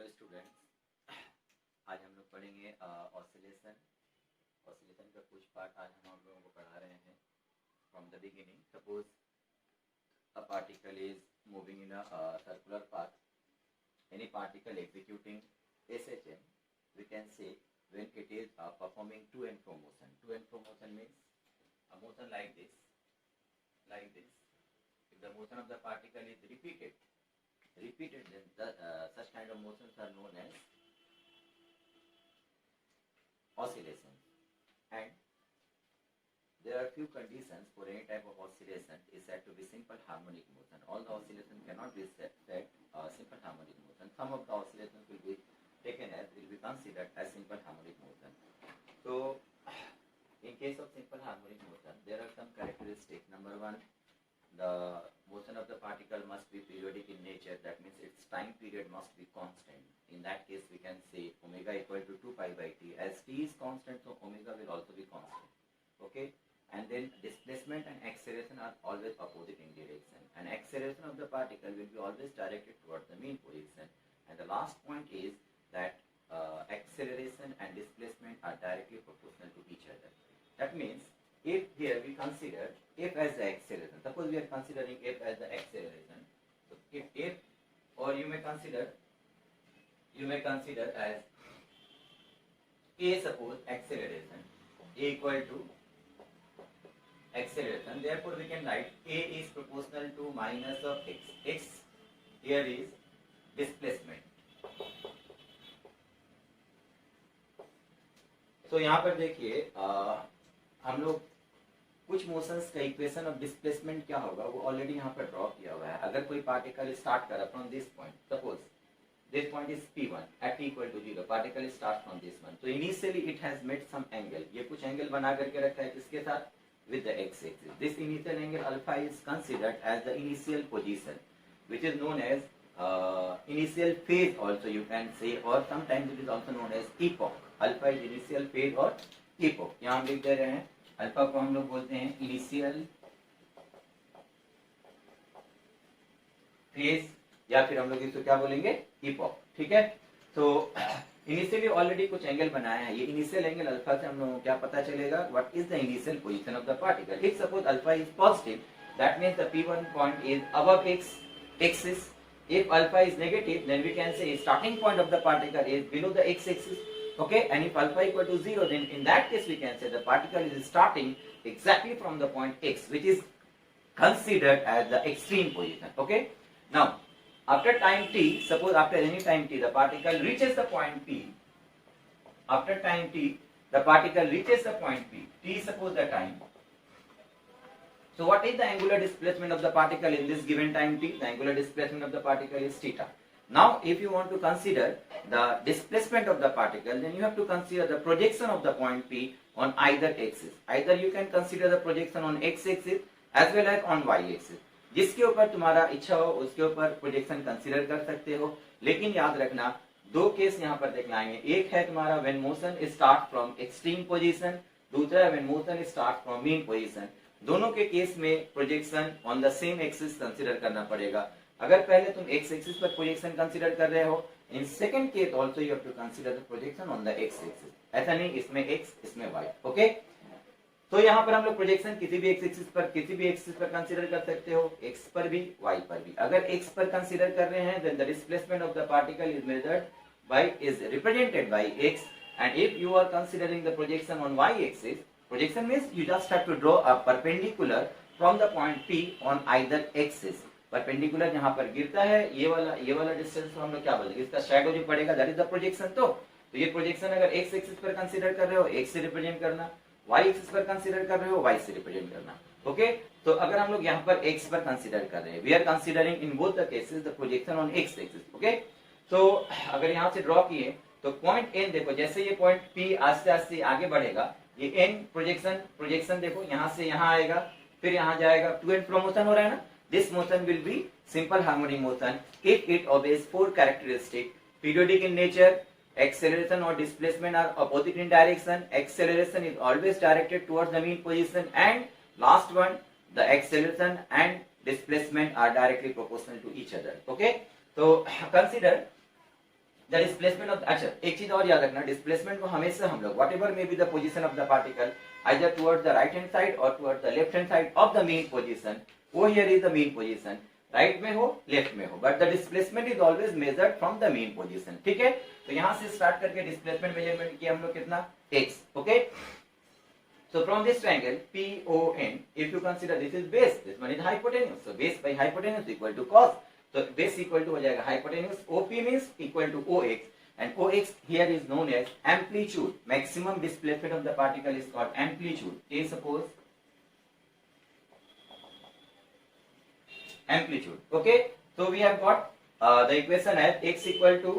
Students, आज हम लोग पढ़ेंगे ऑसिलेशन का कुछ पार्ट आज हम आप लोगों को पढ़ा रहे हैं from the beginning. Suppose a particle is moving in a circular path. Any particle executing SHM, we can say when it is performing to and fro motion. To and fro motion means a motion like this. If the motion of the particle is repeated, then such kind of motions are known as oscillation. And there are few conditions for any type of oscillation is said to be simple harmonic motion. All the oscillation cannot be said simple harmonic motion. Some of the oscillations will be considered as simple harmonic motion. So in case of simple harmonic motion, there are some characteristics. Number one, the motion of the particle must be periodic in nature. That means its time period must be constant. In that case, we can say omega equal to 2 pi by t. As t is constant, so omega will also be constant. Okay. And then displacement and acceleration are always opposite in direction. And acceleration of the particle will be always directed towards the mean position. And the last point is that acceleration and displacement are directly proportional to each other. That means if here we consider f as the acceleration, suppose we are considering f as the acceleration. So if f, or you may consider as a, suppose acceleration, a equal to acceleration, therefore we can write a is proportional to minus of x. X here is displacement. So यहाँ पर देखिए हम लोग कुछ motions का equation of displacement क्या होगा वो ऑलरेडी यहाँ पर ड्रॉ किया हुआ है. अगर कोई पार्टिकल स्टार्ट करा from this point, suppose this point is p1 at t equal to 0, particle starts from this one. So initially it has made some angle. ये कुछ एंगल बना करके रखा है किसके साथ? With the x-axis. This initial angle alpha is considered as the initial position, which is known as initial phase also you can say, or sometimes it is also known as epoch. Alpha is initial phase or epoch. यहाँ हम लिख दे रहे हैं alpha को हम लोग बोलते हैं इनिशियल फेज, या फिर हम लोग इसको क्या बोलेंगे? इपॉक. ठीक है. तो इनिशियली ऑलरेडी कुछ एंगल बनाया है. ये इनिशियल एंगल अल्फा से हम लोगों को क्या पता चलेगा? What is the initial position of the particle. If suppose alpha is positive, that means the p1 point is above x axis. If alpha is negative, then we can say starting point of the particle is below the x axis. Okay, and if alpha equal to 0, then in that case we can say the particle is starting exactly from the point x, which is considered as the extreme position. Okay. Now after time t, suppose after any time t, the particle reaches the point p. After time t, the particle reaches the point p. T is suppose the time. So what is the angular displacement of the particle in this given time t? The angular displacement of the particle is theta. Now if you want to consider the displacement of the particle, then you have to consider the projection of the point p on either axis. Either you can consider the projection on x axis as well as on y axis. जिसके ऊपर तुम्हारा इच्छा हो उसके ऊपर projection consider कर सकते हो. लेकिन याद रखना दो केस यहाँ पर दिखलाएंगे. एक है तुम्हारा when motion start from extreme position, दूसरा है when motion start from mean position. दोनों के केस में projection on the same axis consider करना पड़ेगा. अगर पहले तुम एक्स एक्सिस पर प्रोजेक्शन कंसीडर कर रहे हो, in second case also you have to consider the projection on the x axis. ऐसा नहीं इसमें एक्स इसमें वाई. ओके. तो यहाँ पर हम लोग प्रोजेक्शन किसी भी एक्सिस पर कंसीडर कर सकते हो, एक्स पर भी वाई पर भी. अगर एक्स पर कंसीडर कर रहे हैं, then the displacement of the particle is measured by is represented by x. And if you are considering the projection on y axis, projection means you just have to draw a perpendicular from the point P on either axis. Perpendicular यहाँ पर गिरता है, ये वाला distance को हम लोग क्या बोलेंगे? इसका शैडो जो पड़ेगा दैट इज द प्रोजेक्शन. तो ये प्रोजेक्शन अगर एक्स एक्सिस पर कंसीडर कर रहे हो, एक्स से रिप्रेजेंट करना. y एक्सिस पर कंसीडर कर रहे हो, y से रिप्रेजेंट करना. ओके. तो अगर हम लोग यहाँ पर x पर कंसीडर कर रहे हैं, we are considering in both the cases the projection on x axis. Okay. तो अगर यहाँ से ड्रॉ किए तो पॉइंट n देखो, जैसे ये पॉइंट p आस्ते आस्ते आगे बढ़ेगा, ये n प्रोजेक्शन देखो यहाँ से यहाँ आएगा, फिर यहाँ जाएगा. टू एंड फ्रो मोशन हो रहा है ना. This motion will be simple harmonic motion if it obeys four characteristic. Periodic in nature, acceleration or displacement are opposite in direction. Acceleration is always directed towards the mean position, and last one, the acceleration and displacement are directly proportional to each other. Okay. So consider the displacement of, अच्छा एक चीज और याद रखना, displacement को हमेशा हम लोग whatever may be the position of the particle either towards the right hand side और towards the left hand side of the mean position, वो here is the mean position, right में हो left में हो, but the displacement is always measured from the mean position, ठीक है। तो यहां से स्टार्ट करके डिस्प्लेसमेंट मेजरमेंट किया हम लोग कितना x, okay. So from this triangle PON, if you consider this is base, this one is hypotenuse, so base by hypotenuse equal to cos, so base equal to हो जाएगा hypotenuse, OP means equal to OX, and OX here is known as amplitude, maximum displacement of the particle is called amplitude. Say suppose amplitude, okay. So we have got the equation as x equal to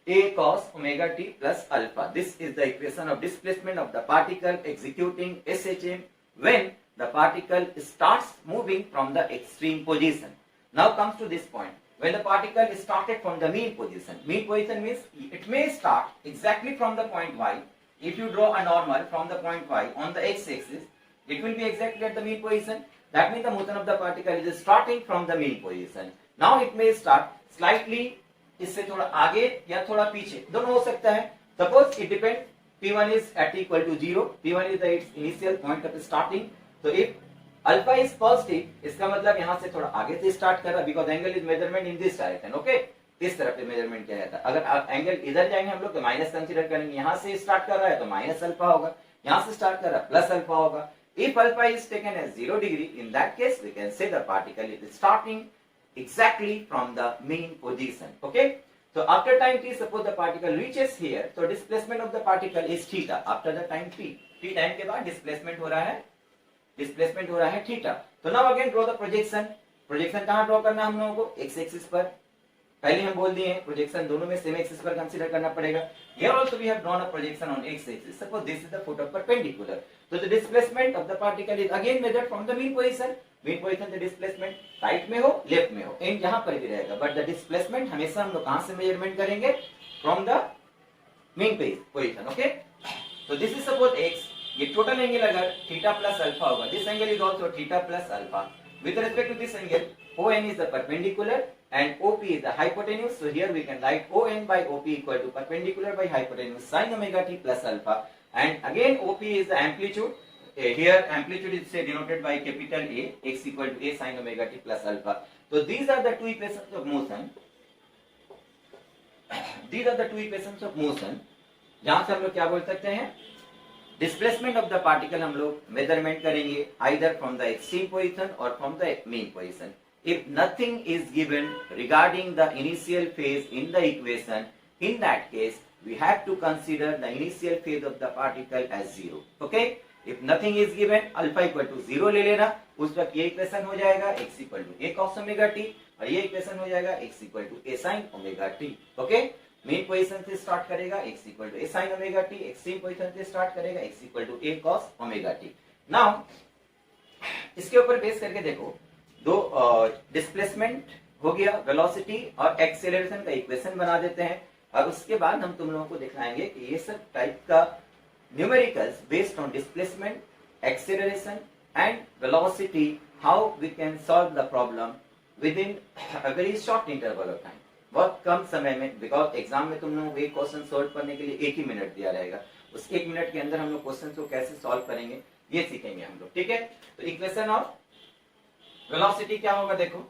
a cos omega t plus alpha. This is the equation of displacement of the particle executing SHM when the particle starts moving from the extreme position. Now comes to this point. When the particle is started from the mean position means it may start exactly from the point y. If you draw a normal from the point y on the x-axis, it will be exactly at the mean position. That means the motion of the particle is starting from the mean position. Now it may start slightly, इससे थोड़ा आगे या थोड़ा पीछे, दोनों हो सकता है। Suppose it depend, P1 is at equal to 0, P1 is the its initial point of starting, so if alpha is positive, इसका मतलब यहाँ से थोड़ा आगे से स्टार्ट कर रहा है, because angle is measurement in this direction, okay, इस तरफ से मेजरमेंट किया जाता है। अगर एंगल इधर जाएंगे हम लोग तो माइनस कंसीडर करेंगे, यहाँ से स्टार्ट कर रहा है तो माइनस अल्फा होगा, यहाँ से स्टार्ट कर रहा है प्लस अल्फा होगा। If alpha is taken as 0 degree, in that case we can say the particle is starting exactly from the mean position, okay. So after time t, suppose the particle reaches here, so displacement of the particle is theta after the time t, t time के बाद displacement हो रहा है theta. तो now again draw the projection, projection कहाँ draw करना है हम लोगों को, एक्स एक्सिस पर, पहले हम बोल दिए हैं प्रोजेक्शन दोनों में सेम एक्सिस पर कंसीडर करना पड़ेगा। Here also we have drawn a projection on x axis. Suppose this is the foot of perpendicular, so the displacement of the particle is again measured from the mean position. Mean position the displacement right में हो left में हो, and यहाँ पर भी रहेगा, but the displacement हमेशा हम लोग कहाँ से मेजरमेंट करेंगे, from the mean position, okay. तो दिस इज सपोज x, ये टोटल एंगल अगर थीटा प्लस अल्फा होगा, this angle is also theta plus alpha. With respect to this angle, ON is the perpendicular and OP is the hypotenuse. So here we can write ON by OP equal to perpendicular by hypotenuse sin omega t plus alpha. And again OP is the amplitude. Here amplitude is say denoted by capital A, x equal to A sin omega t plus alpha. So these are the two equations of motion. These are the two equations of motion. जहाँ से हम लोग क्या बोल सकते हैं, displacement of the particle हम लोग मेजरमेंट करेंगे either from the extreme position और from the mean position. If nothing is given regarding the initial phase in the equation, in that case we have to consider the initial phase of the particle as 0, okay. If nothing is given, alpha equal to 0 ले लेना, उस वक्त ये equation हो जाएगा x equal to a cos omega t, और ये equation हो जाएगा x equal to a sin omega t, okay. Mean position से स्टार्ट करेगा x equal to a sin omega t, extreme position से स्टार्ट करेगा x equal to a cos omega t। Now इसके ऊपर बेस करके देखो, दो डिस्प्लेसमेंट हो गया, वेलोसिटी और एक्सेलरेशन का इक्वेशन बना देते हैं, और उसके बाद हम तुम लोगों को दिखाएंगे कि ये सब टाइप का numericals based on displacement, acceleration and velocity, how we can solve the problem with in a very short interval of time, बहुत कम समय में। बिकॉज एग्जाम में तुम लोगों को एक क्वेश्चन सॉल्व करने के लिए 1 ही मिनट दिया रहेगा, उस 1 मिनट के अंदर हम लोग क्वेश्चन को कैसे सॉल्व करेंगे ये सीखेंगे हम लोग, ठीक है। तो इक्वेशन ऑफ वेलोसिटी क्या होगा, देखो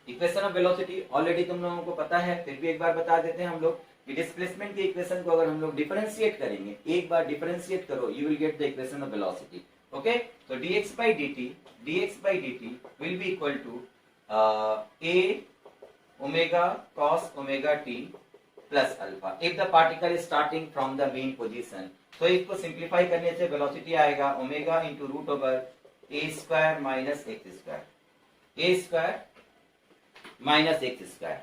इक्वेशन ऑफ वेलोसिटी ऑलरेडी तुम लोगों को पता है, फिर भी एक बार बता देते हैं हम लोग कि डिस्प्लेसमेंट की इक्वेशन को अगर हम लोग डिफरेंशिएट करेंगे, एक बार डिफरेंशिएट करो, you will get the equation of velocity, okay. So dx by dt will be equal to a omega cos omega t plus alpha if the particle is starting from the mean position. So इसको simplify करने से velocity आएगा omega into root over a square minus x square, a square minus x square.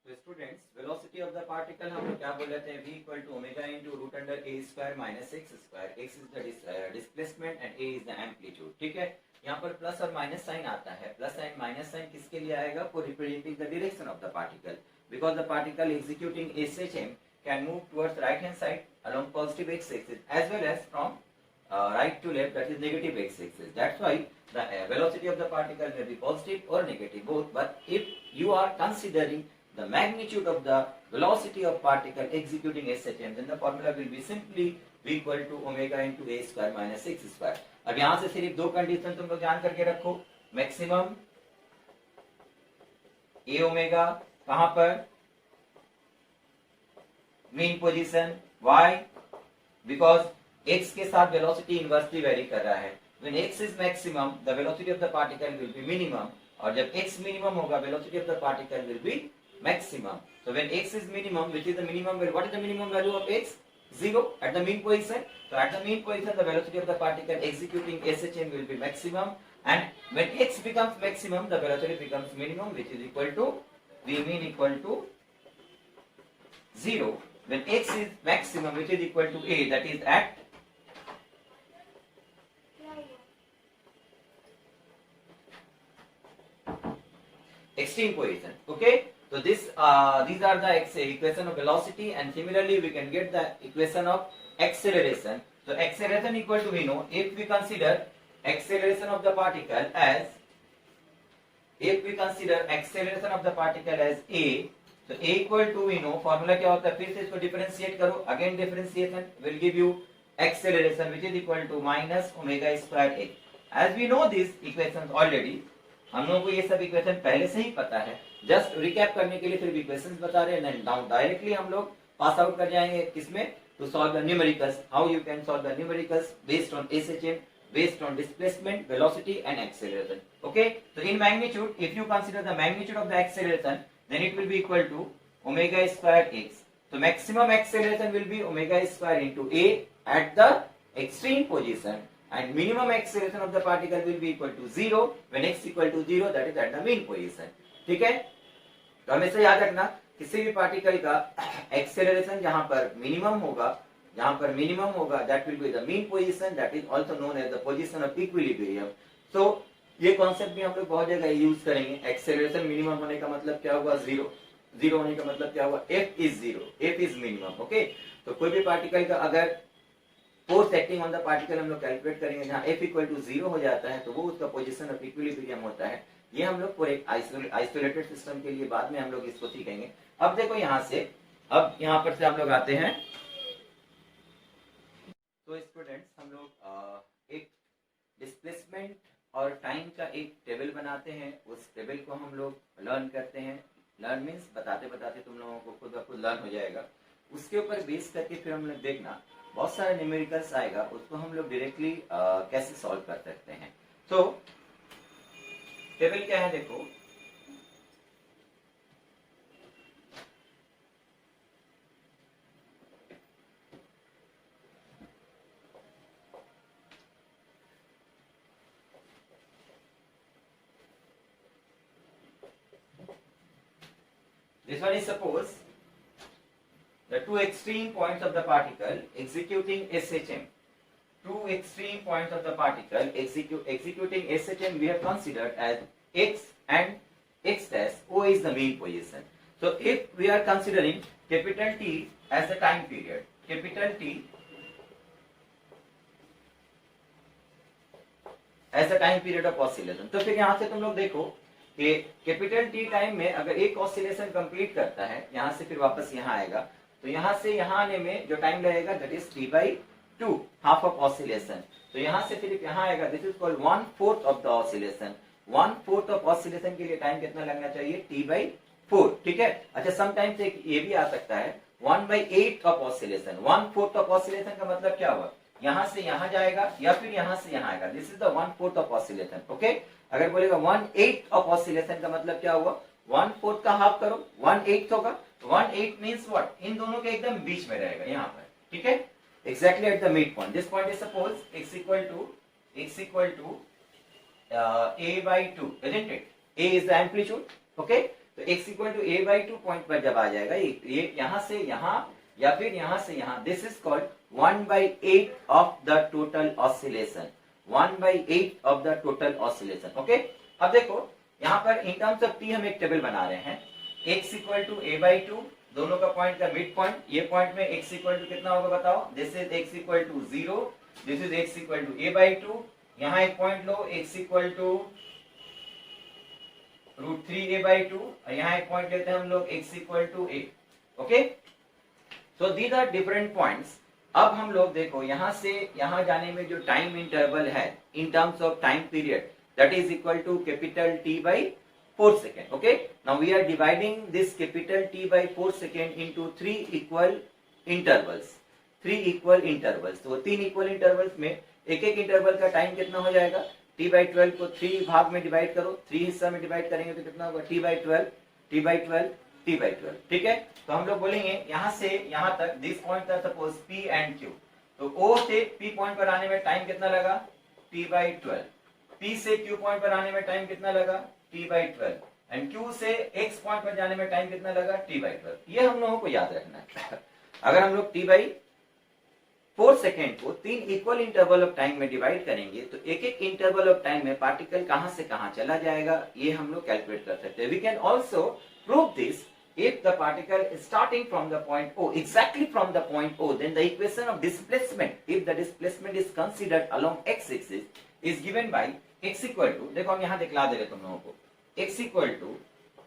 तो students, velocity of the particle हम लोग क्या बोल रहे थे, v equal to omega into root under a square minus x square, x is the displacement and a is the amplitude, ठीक है। यहाँ पर प्लस और माइनस साइन आता है, प्लस साइन माइनस साइन किसके लिए आएगा, for representing the direction of the particle, because the particle executing SHM can move towards right hand side along positive x axis as well as from right to left, that is negative x-axis. That's why the velocity of the particle may be positive or negative both. But if you are considering the magnitude of the velocity of particle executing SHM, then the formula will be simply v equal to omega into a square minus x square. अब यहाँ से सिर्फ दो condition तुम लोग जान करके रखो, मैक्सिमम a ओमेगा कहां पर, mean position, why? Because x के साथ वेलोसिटी इनवर्सली वेरी कर रहा है. When x is maximum, the velocity of the particle will be minimum. और जब x minimum होगा, velocity of the particle will be maximum. So when x is minimum, which is the minimum value? What is the minimum value of x? 0 at the mean position. So at the mean position, the velocity of the particle executing SHM will be maximum. And when x becomes maximum, the velocity becomes minimum, which is equal to v mean equal to 0. When x is maximum, which is equal to a, that is at extreme position. Okay, so these are the equation of velocity, and similarly we can get the equation of acceleration. So acceleration equal to, we know, if we consider acceleration of the particle as a, so a equal to, we know formula क्या होता है, फिर से इसको differentiate करो, again differentiation will give you acceleration which is equal to minus omega square a. As we know these equations already, हम लोगों को ये सब इक्वेशन पहले से ही पता है, जस्ट रिकैप करने के लिए फिर इक्वेशंस बता रहे हैं, नाउ डायरेक्टली हम लोग पास आउट कर जाएंगे किसमें, to solve the numericals, how you can solve the numericals based on SHM, based on displacement, velocity and acceleration. Okay, so in magnitude, if you consider the magnitude of the acceleration, then it will be equal to omega square x. So maximum acceleration will be omega square into a at the extreme position, and minimum acceleration of the particle will be equal to 0 when x equal to 0, that is at the mean position. ठीक है, तो हमेशा याद रखना किसी भी particle का acceleration जहां पर मिनिमम होगा, that will be the mean position, that is also known as the position of equilibrium. So ये कॉन्सेप्ट भी हम लोग बहुत जगह यूज करेंगे. एक्सेलरेशन मिनिमम होने का मतलब क्या हुआ, 0. 0 होने का मतलब क्या हुआ, f is 0, f is minimum. Okay, तो कोई भी पार्टिकल का अगर force acting on the particle हम लोग कैलकुलेट करेंगे जहां f इक्वल टू 0 हो जाता है, तो वो उसका पोजीशन ऑफ इक्विलिब्रियम होता है. ये हम लोग पूरे आइसोलेटेड सिस्टम के लिए बाद में हम लोग इसको सीखेंगे. अब देखो यहां से, अब यहां पर से हम लोग आते हैं. तो स्टूडेंट्स, हम लोग एक डिस्प्लेसमेंट और टाइम का एक टेबल बनाते हैं. उस टेबल को हम लोग लर्न करते हैं. लर्न मीन्स बताते बताते तुम लोगों को खुद ब खुद लर्न हो जाएगा. उसके ऊपर बेस करके फिर हम लोग देखना बहुत सारे न्यूमेरिकल्स आएगा, उसको हम लोग डायरेक्टली कैसे सॉल्व कर सकते हैं. तो टेबल क्या है देखो, this one is suppose the two extreme points of the particle executing SHM. Two extreme points of the particle executing SHM we have considered as x and x dash. O is the mean position. So if we are considering capital T as the time period, capital T as the time period of oscillation, तो फिर यहाँ से तुम लोग देखो कि capital T time में अगर एक ऑसिलेशन कंप्लीट करता है, यहाँ से फिर वापस यहाँ आएगा, तो यहाँ से यहाँ आने में जो टाइम लगेगा that is t/2, half of oscillation. तो यहाँ से फिर यहाँ आएगा, this is called 1/4 of the oscillation. 1/4 of oscillation के लिए टाइम कितना लगना चाहिए, t/4. ठीक है. अच्छा, समटाइम्स एक ये भी आ सकता है 1/8 ऑफ ऑसिलेशन. 1/4 ऑफ ऑसिलेशन का मतलब क्या हुआ, यहाँ से यहाँ जाएगा या फिर यहाँ से यहाँ आएगा. This is the 1/4 of oscillation. Okay, अगर बोलेगा 1/8 ऑफ ऑसिलेशन का मतलब क्या हुआ, 1/4 का हाफ करो 1/8 होगा. 1/8 मींस व्हाट, इन दोनों के एकदम बीच में रहेगा यहाँ पर. ठीक है, exactly at the mid point. This point is suppose x equal to a/2, isn't it? a is the amplitude. Okay, तो x equal to a/2 point पर जब आ जाएगा ये यहाँ से यहाँ या फिर यहाँ से यहाँ, this is called 1/8 of the total oscillation. 1/8 of the total oscillation. Okay, अब देखो यहाँ पर इन टर्म्स ऑफ t हम एक टेबल बना रहे हैं. x इक्वल टू a/2, दोनों का पॉइंट का मिड पॉइंट, ये पॉइंट में x इक्वल टू कितना होगा बताओ. This is x equal to 0, this is x equal to a/2, यहाँ एक पॉइंट लो x इक्वल टू √3a/2 और यहाँ एक पॉइंट लेते हैं हम लोग x equal to a। Okay, so these are different points. अब हम लोग देखो यहाँ से यहाँ जाने में जो टाइम इंटरवल है in terms of time period, that is equal to capital T by 4 second. Okay, now we are dividing this capital T by 4 second into 3 equal intervals, 3 equal intervals. तो 3 इक्वल इंटरवल्स में एक एक interval का time कितना हो जाएगा, T by 12 को 3 भाग में डिवाइड करो, 3 हिस्सा में डिवाइड करेंगे तो कितना होगा, T by 12, T by 12, T by 12। ठीक है, तो हम लोग बोलेंगे यहाँ से यहाँ तक दिस पॉइंट था सपोज P एंड Q, तो O से P पॉइंट पर आने में टाइम कितना लगा, T by 12। P से Q पॉइंट पर आने में टाइम कितना लगा, T by 12, एंड Q से X पॉइंट पर जाने में टाइम कितना लगा, T by 12। ये हम लोगों को याद रखना है। अगर हम लोग T by 4 सेकेंड को 3 इक्वल इंटरवल ऑफ टाइम में डिवाइड करेंगे तो एक एक इंटरवल ऑफ टाइम में पार्टिकल कहां से कहां चला जाएगा, ये हम लोग कैलकुलेट कर सकते हैं। We can also prove this if the particle is starting from the point O, exactly from the point O, then the equation of displacement, if the displacement is considered along x-axis, is given by x equal to, देखो हम यहाँ दिखला दे रहे तुम लोगों को, x equal to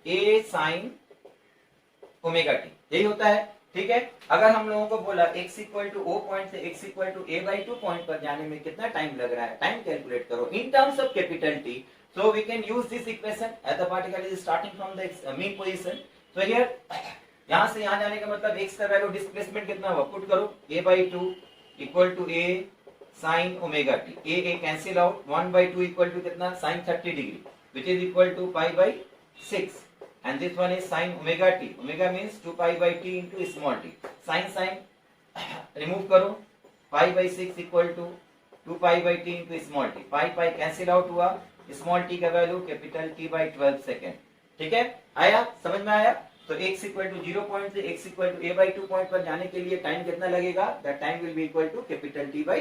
a sin omega t, यही होता है। ठीक है, अगर हम लोगों को बोला x equal to O point से x equal to a/2 point पर जाने में कितना टाइम लग रहा है, टाइम कैलकुलेट करो in terms of capital T, so we can use this equation as the particle is starting from the mean position। तो हियर यहां से यहां जाने का मतलब x का वैल्यू डिस्प्लेसमेंट कितना होगा, पुट करो a/2 equal to a sin omega t, a cancel out, 1/2 equal to कितना, sin 30 degree, which is equal to π/6, and this one is sin omega t, omega means 2π/t into small t, sin remove करो, π/6 equal to 2π/t into small t, pi cancel out हुआ, small t का value capital T by 12 second. ठीक है, आया, समझ में आया। तो x इक्वल टू 0 पॉइंट से x equal to a/2 point पर जाने के लिए टाइम कितना लगेगा, that time will be equal to capital T by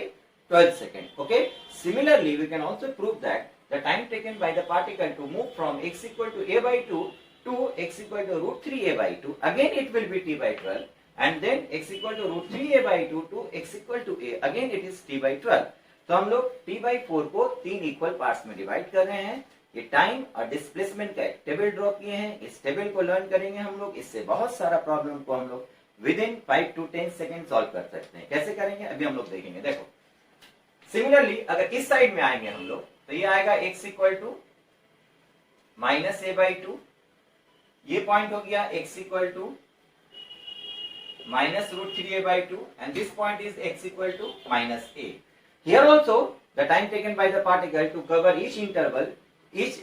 12 second. Okay, similarly we can also prove that the time taken by the particle to move from x equal to a/2 to x equal to √3a/2, again it will be T by 12, and then x equal to √3a/2 to x equal to a, again it is T by 12। तो हम लोग T by 4 को 3 equal parts में divide कर रहे हैं। ये time और डिस्प्लेसमेंट का एक टेबल ड्रॉ किए हैं, इस टेबल को लर्न करेंगे हम लोग, इससे बहुत सारा प्रॉब्लम को हम लोग with in 5 to 10 second solve कर सकते हैं। कैसे करेंगे अभी हम लोग देखेंगे। देखो सिमिलरली अगर इस साइड में आएंगे हम लोग तो ये आएगा x इक्वल टू -a/2, ये पॉइंट हो गया x equal to -√3a/2, and this point is x equal to -a। Here also the time taken by the particle to cover each interval, each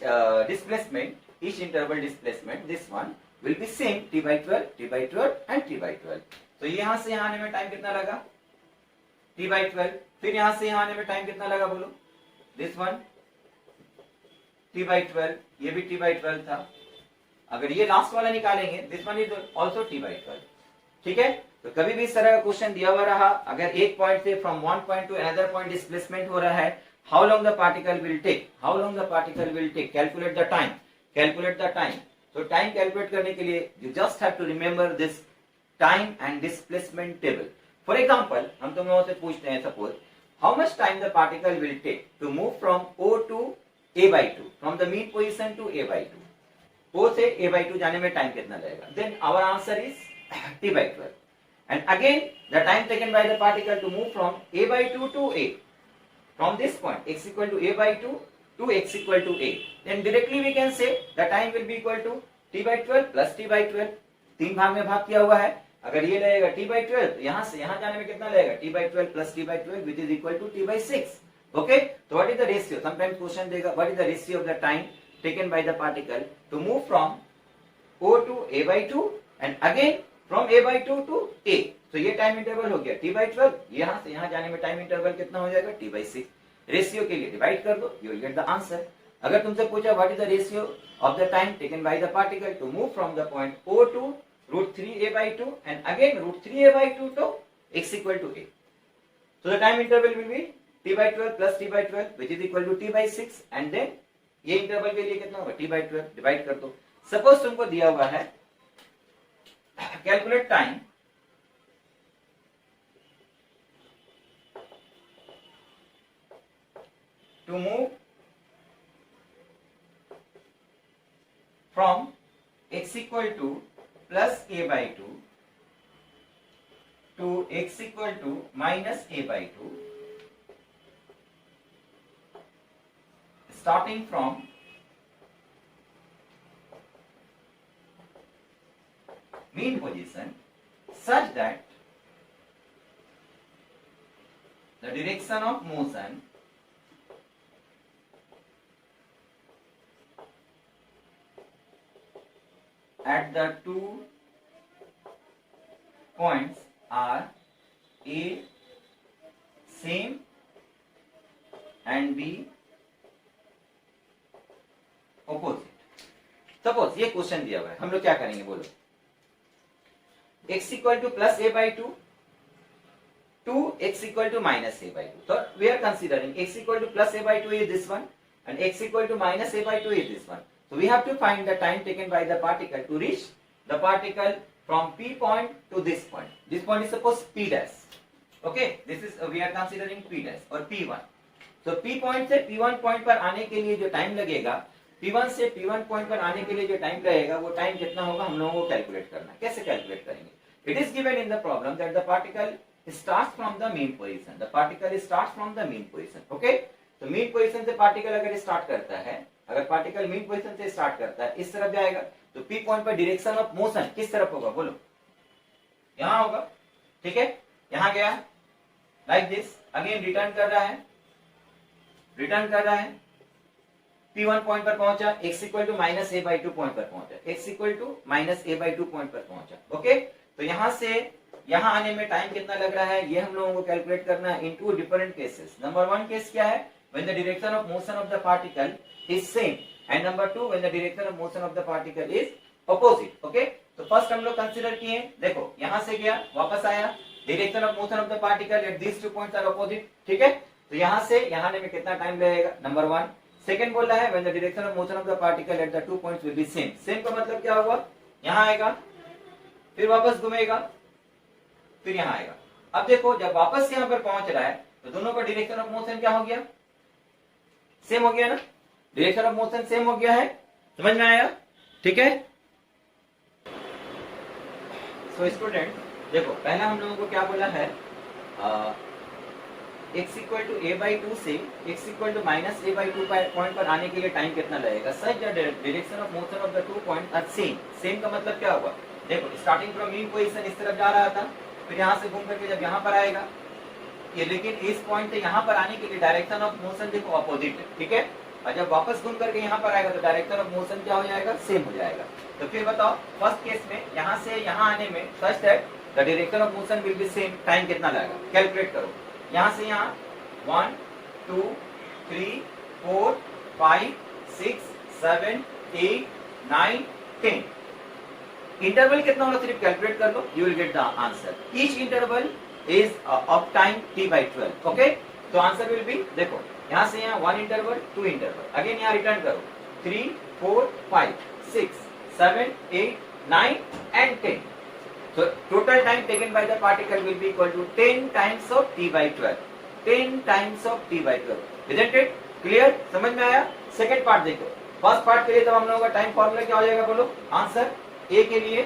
interval displacement, this one will be same T by 12, T by 12 and T by 12। तो यहाँ से यहाँ आने में time कितना लगा, T by 12, फिर यहाँ से यहाँ आने में टाइम कितना लगा बोलो, this one T by 12, ये भी T by 12 था। अगर ये लास्ट वाला निकालेंगे this one is also T by 12। ठीक है, तो कभी भी इस तरह का क्वेश्चन दिया हुआ रहा, अगर एक पॉइंट से from one point to another point displacement हो रहा है, how long the particle will take, how long the particle will take, calculate the time, calculate the time. तो टाइम कैलकुलेट करने के लिए you just have to remember this time and displacement table. For example हम तुम लोगों से पूछते हैं suppose how much time the particle will take to move from O to a/2, from the mean position to a/2, O से a/2 जाने में time कितना लगेगा, then our answer is T by 12। And again the time taken by the particle to move from a/2 to a, from this point x equal to a/2 to x equal to a, then directly we can say the time will be equal to T by 12 plus T by 12। तीन भाग में भाग किया हुआ है, अगर ये लगेगा T by 12 तो यहाँ से यहाँ जाने में कितना लगेगा T by 12 plus T by 12 which is equal to T by 6। okay, तो what is the ratio, sometimes question देगा what is the ratio of the time taken by the particle to move from O to a/2 and again from a/2 to a। तो ये time interval हो गया T by 12, यहाँ से यहाँ जाने में टाइम इंटरवल कितना हो जाएगा T by 6। रेशियो के लिए डिवाइड कर दो, you will get the answer. अगर तुमसे पूछा what is the ratio of the time taken by the particle to move from the point O to √3a/2 and again √3a/2 to x equal to a, so the time interval will be T by 12 plus T by 12 which is equal to T by 6, and then ये interval के लिए कितना होगा T by 12, divide कर दो। Suppose तुमको दिया हुआ है calculate time to move from x equal to plus a by 2 to x equal to minus a by 2, starting from mean position, such that the direction of motion at the two points are A same and B opposite. Suppose ये question दिया हुआ है, हम लोग क्या करेंगे बोलो, x equal two plus a by 2 to x equal to minus a by 2. So we are considering x equal to plus a by 2 is this one and x equal to minus a by 2 is this one. So we have to find the time taken by the particle to reach the particle from P point to this point. This point is suppose P dash. Okay, this is we are considering P dash or P1. So P point से P1 point पर आने के लिए जो time लगेगा, P1 से P1 point पर आने के लिए जो टाइम लगेगा, वो टाइम कितना होगा हम लोगों को कैलकुलेट करना है. कैसे कैलकुलेट करेंगे? It is given in the problem that the particle starts from the mean position. The particle starts from the mean position. Okay? तो mean position से particle अगर start करता है, अगर particle mean position से start करता है, इस तरफ जाएगा, तो P point पर direction of motion किस तरफ होगा बोलो? यहाँ होगा, ठीक है? यहाँ गया, like this, again return कर रहा है, P1 point पर पहुंचा, x equal to minus a by 2 point पर पहुंचा, x equal to minus a by 2 point पर पहुंचा. Okay? तो यहाँ से यहाँ आने में टाइम कितना लग रहा है, ये हम लोगों को कैलकुलेट करना है in two different cases. Number 1 case क्या है, when the direction of motion of the particle is same, and number 2 when the direction of motion of the particle is opposite. Okay, तो फर्स्ट हम लोग consider किए, देखो यहाँ से गया वापस आया, direction of motion of the particle at these two points are opposite. ठीक है, तो यहाँ से यहाँ आने में कितना टाइम लगेगा, नंबर 1. सेकंड बोल रहा है when the direction of motion of the particle at the 2 points will be same. Same का मतलब क्या होगा, यहाँ आएगा, फिर वापस घूमेगा, फिर यहाँ आएगा. अब देखो जब वापस यहाँ पर पहुंच रहा है तो दोनों का डायरेक्शन ऑफ मोशन क्या हो गया, सेम हो गया ना, डायरेक्शन ऑफ मोशन सेम हो गया है. समझ में आया? ठीक है. सो स्टूडेंट देखो पहला हम लोगों को क्या बोला है, x equal to a by 2 से x equal to minus a by 2 point पर आने के लिए टाइम कितना लगेगा, such the direction of motion of the 2 points are same. Same का मतलब क्या होगा, देखो स्टार्टिंग फ्रॉम मीन पोजीशन इस तरफ जा रहा था, फिर यहाँ से घूम करके जब यहाँ पर आएगा ये, लेकिन इस पॉइंट से यहाँ पर आने के लिए डायरेक्शन ऑफ मोशन देखो अपोजिट है. ठीक है, और जब वापस घूम करके यहाँ पर आएगा तो डायरेक्शन ऑफ मोशन क्या हो जाएगा, सेम हो जाएगा. तो फिर बताओ फर्स्ट केस में यहाँ से यहाँ आने में first that the direction of motion will be same, time कितना लगेगा कैलकुलेट करो. यहाँ से यहाँ 1 2 3 4 5 6 7 8 9 10 इंटरवल कितना होगा सिर्फ कैलकुलेट कर लो, you will get the answer. Each interval is of time t by 12. Okay, तो आंसर विल बी, देखो यहाँ से यहाँ 1 इंटरवल 2 इंटरवल, अगेन यहाँ रिटर्न करो 3 4 5 6 7 8 9 and 10. So total time taken by the particle will be equal to 10 times of t by 12. 10 times of t by 12. Isn't it clear? समझ में आया? सेकंड पार्ट देखो, फर्स्ट पार्ट के लिए तब हम लोगों का टाइम फॉर्मूला क्या हो जाएगा बोलो, आंसर ए के लिए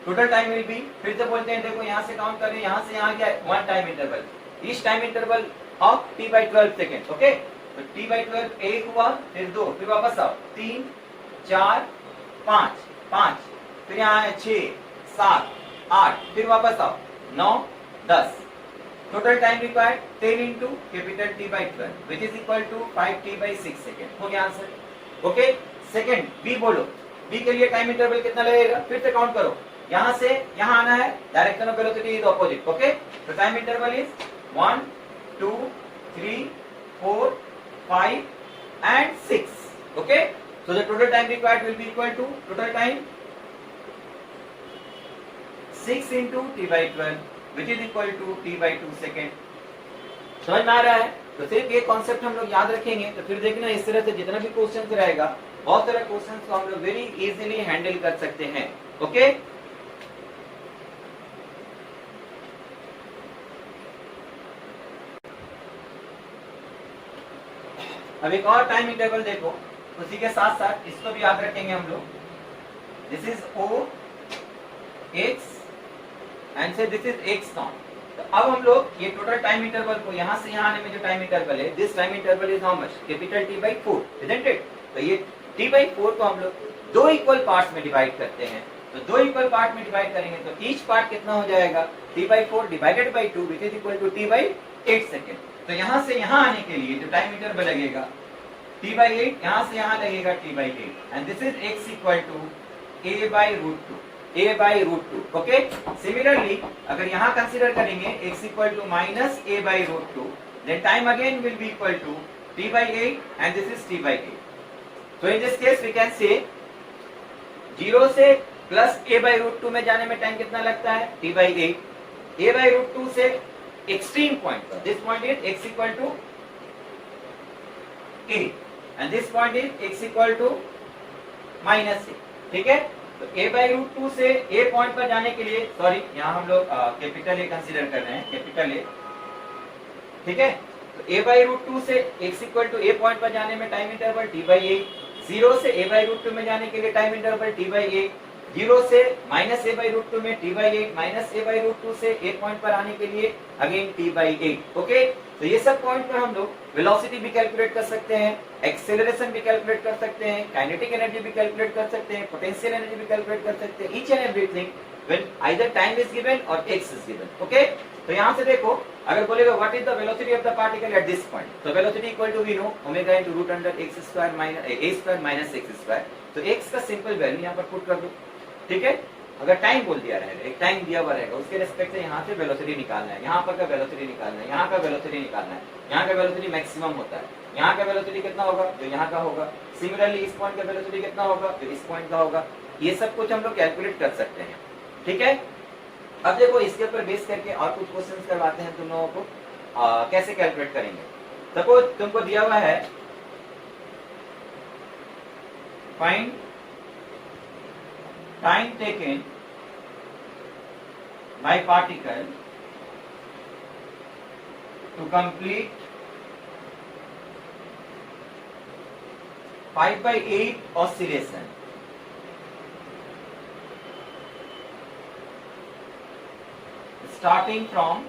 टोटल टाइम विल बी, फिर से बोलते हैं देखो यहाँ से काउंट करें, यहाँ से यहाँ क्या है 1 time interval, each time interval of t by 12 second. Okay, तो t by 12 एक हुआ, फिर 2, फिर वापस आओ 3 4 5, फिर यहाँ है 6 7 8, फिर वापस आओ 9 10. Total time required 10 into capital t by 12 which is equal to 5t by 6 second. हो गया आंसर. ओके, सेकंड बी बोलो, बी के लिए टाइम इंटरवल कितना लगेगा, फिर से काउंट करो, यहाँ से यहाँ आना है, direction of velocity is opposite. Okay, तो time interval is 1 2 3 4 5 and 6. Okay, so the total time required will be equal to total time 6 into t by 12 which is equal to t by 2 second. समझ में आ रहा है? तो सिर्फ ये concept हम लोग याद रखेंगे तो फिर देखना इस तरह से जितना भी क्वेश्चन रहेगा बहुत सारे क्वेश्चन को हम लोग वेरी इजीली हैंडल कर सकते हैं. ओके, अब एक और टाइम इंटरवल देखो, उसी के साथ साथ इसको भी याद रखेंगे हम लोग। This is O x and से दिस इज एक्स नॉट। तो अब हम लोग ये टोटल टाइम इंटरवल को यहाँ से यहाँ आने में जो टाइम इंटरवल है, this time interval is how much, capital T by 4, isn't it? तो ये T by 4 को हम लोग दो इक्वल पार्ट्स में डिवाइड करते हैं। तो दो इक्वल पार्ट में डिवाइड करेंगे तो ईच पार्ट कितना हो जाएगा, T by 4 divided by 2 which is equal to T by 8 second. तो यहाँ से यहाँ आने के लिए जो टाइम इंटरवल लगेगा T by 8, यहाँ से यहाँ लगेगा T by 8 and this is x equal to a by root 2, a by root 2, okay. Similarly अगर यहाँ कंसीडर करेंगे x equal to minus a by root 2, then time again will be equal to T by 8 and this is T by 8. So in this case we can say 0 से plus a by root 2 में जाने में time कितना लगता है, T by 8, a by root 2 से extreme point पर, this point is x equal to a and this point is x equal to minus a, ठीक है। तो a by root 2 से a पॉइंट पर जाने के लिए, सॉरी यहाँ हम लोग कैपिटल A कंसीडर कर रहे हैं, कैपिटल A, ठीक है। तो a by root 2 से x equal to a point पर जाने में टाइम इंटरवल T by 8, 0 से a by root 2 में जाने के लिए टाइम इंटरवल T by 8, 0 से माइनस a by root 2 में T by 8, minus a by root 2 से a पॉइंट पर आने के लिए अगेन T by 8, ओके। तो ये सब पॉइंट पर हम लोग वेलोसिटी भी कैलकुलेट कर सकते हैं, एक्सेलरेशन भी कैलकुलेट कर सकते हैं, काइनेटिक एनर्जी भी कैलकुलेट कर सकते हैं, पोटेंशियल एनर्जी भी कैलकुलेट कर सकते हैं, each and everything when either time is given और x इज गिवन, ओके। तो यहाँ से देखो, अगर बोलेगा what is the velocity of the particle at this point, तो velocity equal to we know omega into root under x square minus a square minus x square. तो x का simple value यहाँ पर पुट कर दो, ठीक है। अगर टाइम बोल दिया रहेगा, एक टाइम दिया हुआ रहेगा, उसके रिस्पेक्ट से यहाँ से वेलोसिटी निकालना है, यहाँ पर का वेलोसिटी निकालना है, यहाँ का वेलोसिटी निकालना है, यहाँ का वेलोसिटी मैक्सिमम होता है, यहाँ का वेलोसिटी कितना होगा, जो यहाँ का होगा। सिमिलरली इस पॉइंट का वेलोसिटी कितना होगा, जो इस पॉइंट का होगा। ये सब कुछ हम लोग कैलकुलेट कर सकते हैं, ठीक है। अब देखो इसके ऊपर बेस करके और कुछ क्वेश्चंस करवाते हैं तुम लोगों को, कैसे कैलकुलेट करेंगे। सपोज तुमको दिया हुआ है find time taken by particle to complete 5/8 oscillation starting from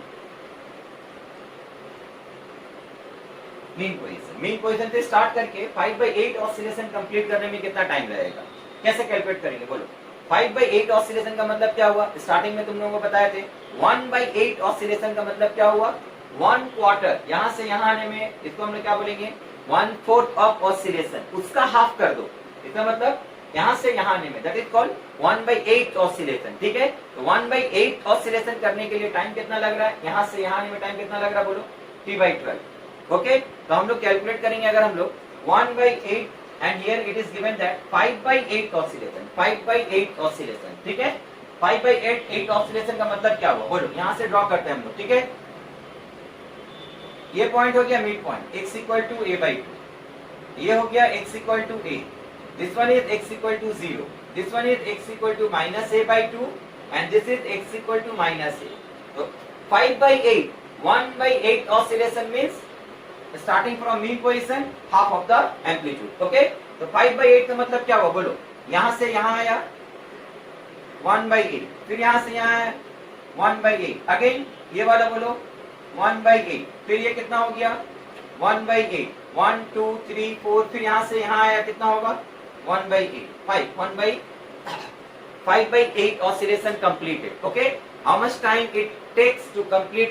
mean position से स्टार्ट करके 5/8 ऑसिलेशन कंप्लीट करने में कितना टाइम लगेगा, कैसे कैलकुलेट करेंगे बोलो। 5/8 ऑसिलेशन का मतलब क्या हुआ, स्टार्टिंग में तुम लोगों को बताए थे। 1/8 ऑसिलेशन का मतलब क्या हुआ, 1 क्वार्टर, यहाँ से यहाँ आने में इसको हम लोग क्या बोलेंगे, 1/4 ऑफ ऑसिलेशन, उसका हाफ कर दो, इसका मतलब यहाँ से यहाँ आने में, दैट इज कॉल्ड 1/8 ऑसिलेशन, ठीक है। तो 1/8 ऑसिलेशन करने के लिए टाइम कितना लग रहा है, यहाँ से यहाँ आने में टाइम कितना लग रहा है बोलो, T/12, ओके। तो हम लोग कैलकुलेट करेंगे, अगर हम लोग 1/8 and here it is given that 5/8 oscillation, 5/8 oscillation, ठीक है। 5/8 oscillation का मतलब क्या हुआ बोलो, यहाँ से ड्रॉ करते हैं हम लोग, ठीक है। ये पॉइंट हो गया mid point, x equal to a/2, ये हो गया x equal to a, this one is x equal to 0, this one is x equal to minus a/2 and this is x equal to minus a। तो 5/8, 1/8 oscillation means starting from mean position half of the amplitude, okay. तो 5/8 का मतलब क्या हुआ बोलो, यहाँ से यहाँ आया 1/8, फिर यहाँ से यहाँ आया 1/8, अगेन ये वाला बोलो 1/8, फिर ये कितना हो गया 1/8, 1 2 3 4, फिर यहाँ से यहाँ आया कितना होगा 1/8, 5/8 oscillation completed, okay. How much time it takes to complete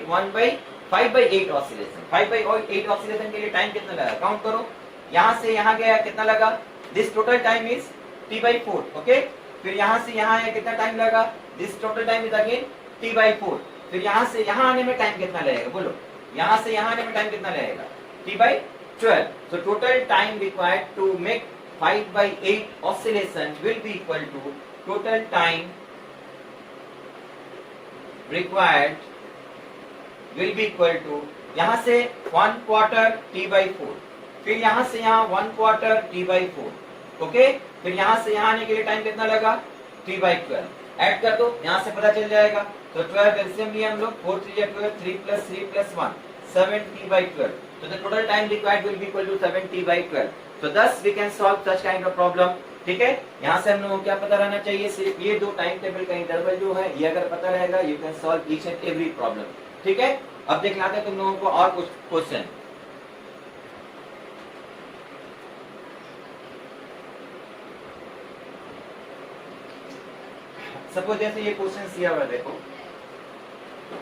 5/8 oscillation. 5/8 oscillation के लिए टाइम कितना लगा, काउंट करो, यहाँ से यहाँ गया कितना लगा, this total time is T/4, okay. फिर यहाँ से यहाँ आया कितना टाइम लगा, this total time is again T/4, फिर यहाँ से यहाँ आने में टाइम कितना लगेगा बोलो, यहाँ से यहाँ आने में टाइम कितना लगेगा T/12। So total time required to make 5/8 oscillation will be equal to total time required will be equal to, यहाँ से 1 क्वार्टर T/4, फिर यहाँ से यहाँ 1 क्वार्टर T/4, ओके। फिर यहाँ से यहाँ आने के लिए टाइम कितना लगा T/12, ऐड कर दो, यहाँ से पता चल जाएगा। तो 12 एलसीएम लिया हम लोग, 4 3 12, 3 + 3 + 1 7 T/12, So the total time required will be equal to 7t/12. So thus we can solve such kind of problem. ठीक है, यहाँ से हम लोगों को क्या पता रहना चाहिए, सिर्फ ये दो टाइम टेबल का इंटरवल जो है ये अगर पता रहेगा, you can solve each and every problem. ठीक है, अब देख लाते हैं तुम लोगों को और कुछ क्वेश्चन. सपोज जैसे ये क्वेश्चन दिया हुआ है, देखो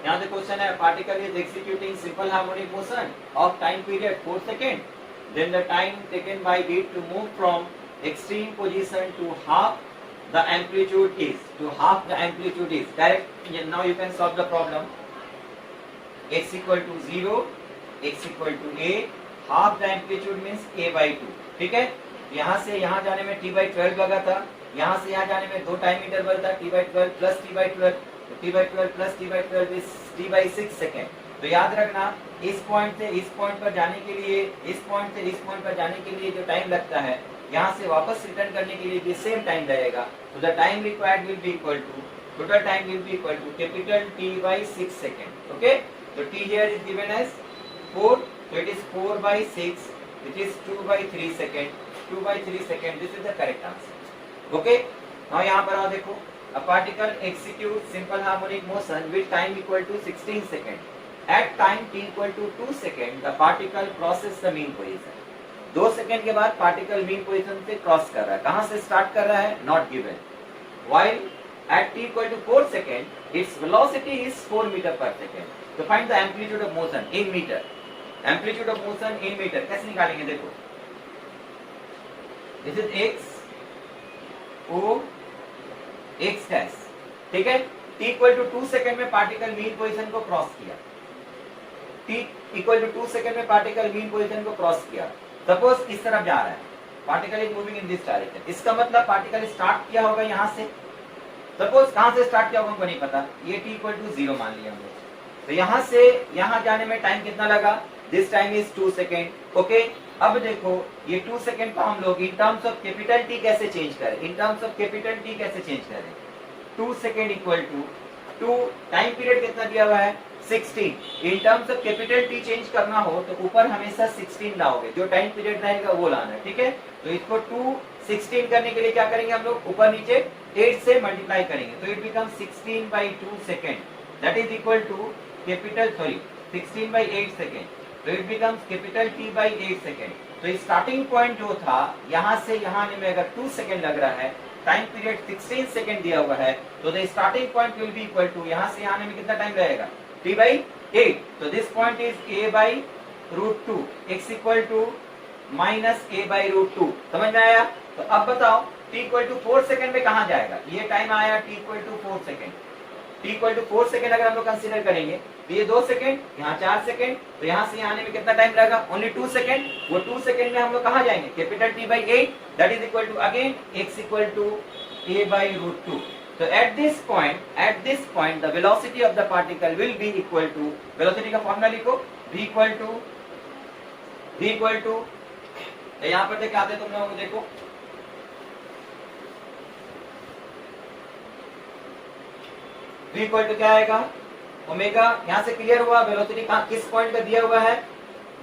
यहाँ से क्वेश्चन है, particle is executing simple harmonic motion of time period 4 second, then the time taken by it to move from extreme position to half the amplitude is, correct. Now you can solve the problem. X equal to 0, x equal to a, half the amplitude means a/2. ठीक है, यहाँ से यहाँ जाने में t/12 लगा था, यहाँ से यहाँ जाने में दो टाइम इंटरवल था, t/12 plus t/12, t/12 plus t/12 is t/6 second. तो याद रखना, इस पॉइंट से इस पॉइंट पर जाने के लिए, इस पॉइंट से इस पॉइंट पर जाने के लिए जो टाइम लगता है, यहाँ से वापस रिटर्न करने के लिए भी सेम टाइम लगेगा. तो the time required will be equal to, total time will be equal to capital T/6 second. Okay, तो T here is given as 4, so it is 4/6, which is 2/3 second, 2/3 second. This is the correct answer. Okay, now यहाँ पर आओ, देखो, a particle executes simple harmonic motion with time equal to 16 seconds. At time t equal to 2 seconds, the particle crosses the mean position. 2 second के बाद particle mean position से cross कर रहा है. कहां से स्टार्ट कर रहा है, not given. While at t equal to 4 seconds, its velocity is 4 meter per second. तो find the amplitude of motion in metre. Amplitude of motion in metre कैसे निकालेंगे, देखो, this is x o x dash. ठीक है, t equal to 2 second में particle mean position को cross किया. t equal to 2 second में पार्टिकल मीन पोजीशन को क्रॉस किया. सपोज इस तरफ जा रहा है, particle is moving in this direction. इसका मतलब पार्टिकल स्टार्ट किया होगा यहाँ से. सपोज कहां से स्टार्ट किया होगा हमको नहीं पता, ये t इक्वल टू 0 मान लिया हमने. तो यहाँ से यहाँ जाने में टाइम कितना लगा, this time is 2 second. Okay, अब देखो ये 2 सेकेंड को हम लोग in terms of capital T कैसे चेंज करें, in terms of capital T कैसे चेंज करें. 2 second equal to 2, time period कितना दिया हुआ है, 16. In terms of capital T change करना हो तो ऊपर हमेशा 16 लाओगे, जो टाइम पीरियड रहेगा वो लाना है. ठीक है, तो इसको 2 16 करने के लिए क्या करेंगे हम लोग, ऊपर नीचे 8 से मल्टीप्लाई करेंगे. तो it become 16/2 second, that is equal to capital 16/8 second. तो it becomes capital T/8 second. तो स्टार्टिंग पॉइंट जो था, यहाँ से यहाँ आने में अगर 2 सेकेंड लग रहा है, टाइम पीरियड 16 सेकेंड दिया हुआ है, तो the starting point will be equal to, यहाँ से यहाँ आने में कितना टाइम लगेगा, T/8. तो this point is a/√2, x equal to minus a/√2. समझ में आया. तो अब बताओ t इक्वल टू 4 सेकेंड में कहाँ जाएगा, ये टाइम आया t equal to 4 second. t equal to 4 second अगर हम लोग कंसीडर करेंगे तो ये 2 सेकेंड, यहाँ 4 सेकेंड, तो यहाँ से यहाँ आने में कितना टाइम लगेगा, ओनली 2 सेकेंड. वो 2 सेकेंड में हम लोग कहाँ जाएंगे, capital T/8, that is equal to again x equal to a/√2. So at this point the velocity of the particle will be equal to, velocity का फॉर्मूला लिखो, v इक्वल टू यहाँ पर क्या आते तुम लोगों को, देखो v इक्वल टू क्या आएगा, ओमेगा. यहाँ से क्लियर हुआ वेलोसिटी कहाँ किस पॉइंट पे दिया हुआ है,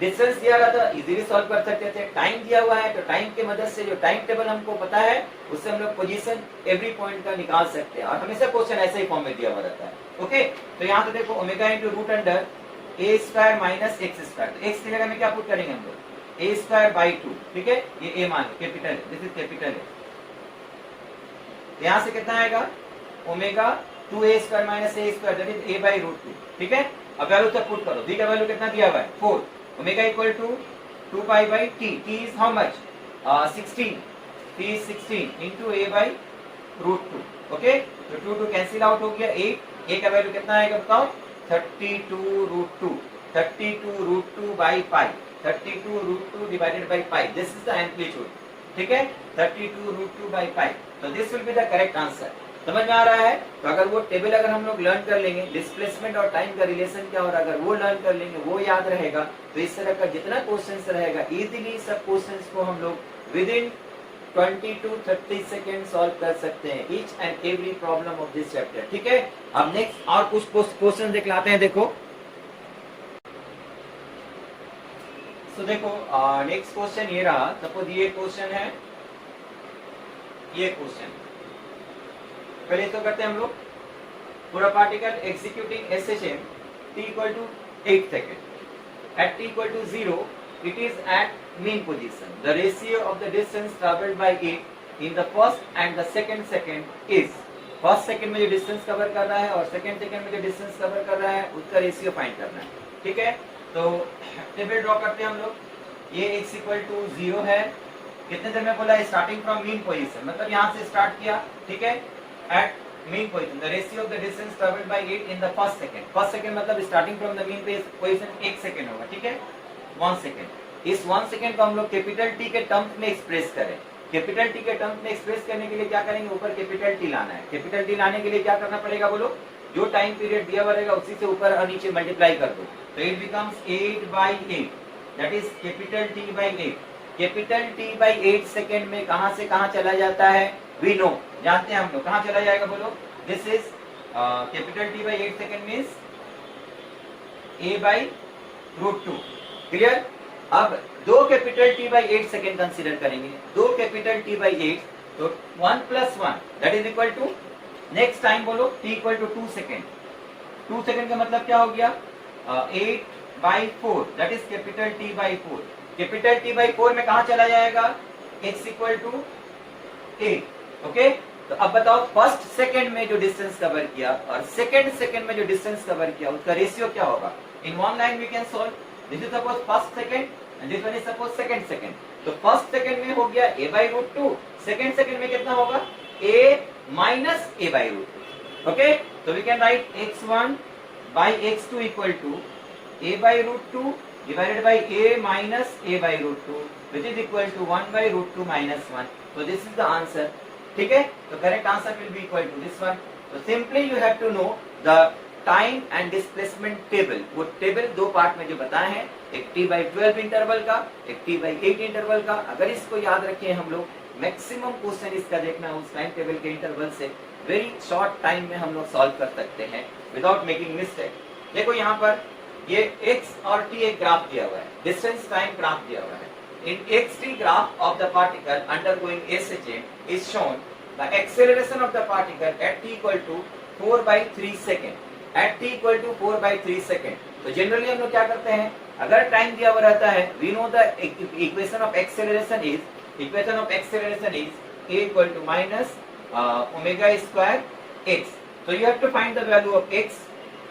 डिस्टेंस दिया रहा था, इजीली सॉल्व कर सकते थे. टाइम दिया हुआ है तो टाइम के मदद से जो टाइम टेबल हमको पता है उससे हम लोग पोजीशन एवरी पॉइंट का निकाल सकते हैं. और हमेशा क्वेश्चन ऐसे ही फॉर्म में दिया हुआ रहता है. ओके, तो यहाँ तो देखो omega into root under a² minus x². तो x की जगह में क्या पुट करेंगे हम लोग, a²/2. ठीक है, ये a मान कैपिटल है, दिस इज कैपिटल है. यहाँ से कितना आएगा, omega 2a² minus a², that is a/√2. ठीक है, अब वैल्यू तक पुट करो. v का वैल्यू कितना दिया हुआ है, 4. Omega equal to 2π/t. t is how much, 16. t is 16 into a/√2. Okay, तो 2 कैंसिल आउट हो गया, 8. a का वैल्यू कितना आएगा बताओ, 32√2. 32√2/π, 32√2 divided by pi. This is the amplitude. ठीक है, 32√2/π. तो this will be the correct answer. समझ में आ रहा है. तो अगर वो टेबल अगर हम लोग लर्न कर लेंगे, डिस्प्लेसमेंट और टाइम का रिलेशन क्या हो रहा है, अगर वो लर्न कर लेंगे, वो याद रहेगा, तो इस तरह का जितना क्वेश्चंस रहेगा इजीली सब क्वेश्चंस को हम लोग with in 20 to 30 second solve कर सकते हैं, each and every problem of this chapter. ठीक है, अब नेक्स्ट और कुछ क्वेश्चन दिखलाते हैं. देखो सो देखो नेक्स्ट क्वेश्चन ये रहा, सपोज ये क्वेश्चन है, ये क्वेश्चन पहले तो करते हैं हम लोग पूरा particle executing SHM t equal to 8 second at t equal to 0 it is at mean position. The ratio of the distance traveled by it in the first and the second second is, first second में जो distance cover कर रहा है और second second में जो distance cover कर रहा है उसका रेशियो फाइंड करना है, ठीक है। तो टेबल ड्रॉ करते हैं हम लोग, ये x इक्वल टू 0 है, कितने देर में बोला, स्टार्टिंग फ्रॉम मीन पोजीशन, मतलब यहाँ से स्टार्ट किया, ठीक है, at mean position the ratio of the distance travelled by it in the first second, first second मतलब starting from the mean position 1 second होगा, ठीक है, 1 सेकंड। इस 1 सेकंड को हम लोग कैपिटल टी के टर्म्स में एक्सप्रेस करें, कैपिटल टी के टर्म्स में एक्सप्रेस करने के लिए क्या करेंगे, ऊपर कैपिटल टी लाना है। कैपिटल टी लाने के लिए क्या करना पड़ेगा बोलो, जो टाइम पीरियड दिया हुआ रहेगा उसी से ऊपर और नीचे मल्टीप्लाई कर दो, तो it becomes 8/8, that is capital T by 8। Capital T by 8 second में कहां से कहां चला जाता है, वी नो, जानते हैं हम लोग, कहां चला जाएगा बोलो, this is capital T by 8 second means a/√2, clear. अब दो capital T by 8 second consider करेंगे, दो कैपिटल टी बाई 8, तो 1 + 1 that is equal to, next time बोलो t equal to 2 second, 2 second का मतलब क्या हो गया, 8/4 that is capital T by 4। Capital T by 4 में कहा चला जाएगा, x इक्वल टू 8, ओके। तो अब बताओ फर्स्ट सेकेंड में जो डिस्टेंस कवर किया और सेकेंड सेकेंड में जो डिस्टेंस कवर किया उसका रेशियो क्या होगा। In one line we can solve, this is suppose first second and this one is suppose second second, तो फर्स्ट सेकेंड में हो गया a/√2, सेकेंड सेकेंड में कितना होगा, a minus a/√2, ओके। तो we can write x1 by x2 equal to a/√2 divided by a minus a/√2 which is equal to 1/√2 minus 1, so this is the answer, ठीक है। तो correct answer will be equal to this one. तो simply you have to know the time and displacement table, वो table दो part में जो बताए हैं, एक t/12 इंटरवल का, एक t/8 इंटरवल का। अगर इसको याद रखें हम लोग, मैक्सिमम क्वेश्चन इसका देखना है उस टाइम टेबल के इंटरवल से, वेरी शॉर्ट टाइम में हम लोग सॉल्व कर सकते हैं विदाउट मेकिंग मिस्टेक। देखो यहाँ पर ये x और t एक ग्राफ दिया हुआ है, डिस्टेंस टाइम ग्राफ दिया हुआ है। In xt graph of the particle undergoing SHM is shown the acceleration of the particle at t equal to 4/3 second, at t equal to 4/3 second। तो generally हम लोग क्या करते हैं, अगर टाइम दिया हुआ रहता है, we know the equation of acceleration is a equal to minus omega square x। So you have to find the value of x